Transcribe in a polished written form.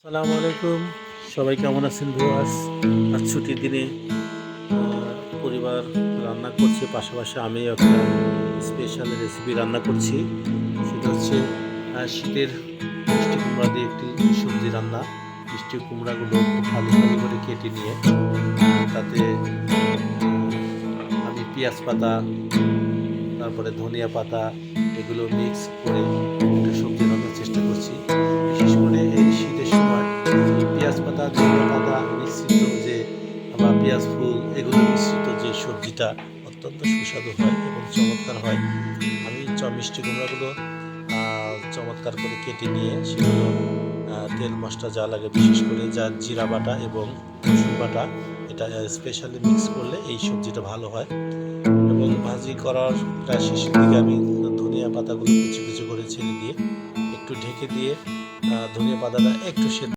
আসসালামু আলাইকুম। সবাই কেমন আছেন ভিউয়ার্স? আজ ছুটির দিনে পরিবার রান্না করছে, পাশাপাশি আমিও একটা স্পেশাল রেসিপি রান্না করছি। সেটা হচ্ছে শীতের মিষ্টি কুমড়া দিয়ে একটি সবজি রান্না। মিষ্টি কুমড়াগুলো ফালি ফালি করে কেটে নিয়ে তাতে আমি পেঁয়াজ পাতা, তারপরে ধনিয়া পাতা এগুলো মিক্স করে একটা সবজি রান্নার চেষ্টা করছি। বিশেষ করে এই শীতের সময় পেঁয়াজ পাতা, ধনিয়া পাতা মিশ্রিত যে বা পেঁয়াজ ফুল এগুলো মিশ্রিত যে সবজিটা অত্যন্ত সুস্বাদু হয় এবং চমৎকার হয়। আমি মিষ্টি কুমড়াগুলো চমৎকার করে কেটে নিয়ে সেগুলো তেল মশলা যা লাগে, বিশেষ করে যা জিরা বাটা এবং রসুন বাটা, এটা স্পেশালি মিক্স করলে এই সবজিটা ভালো হয়। এবং ভাজি করার প্রায় শেষের দিকে আমি ধনিয়া পাতাগুলো কুচি কুচি করে ছেড়ে দিয়ে একটু ঢেকে দিয়ে ধনিয়া পাতাটা একটু সেদ্ধ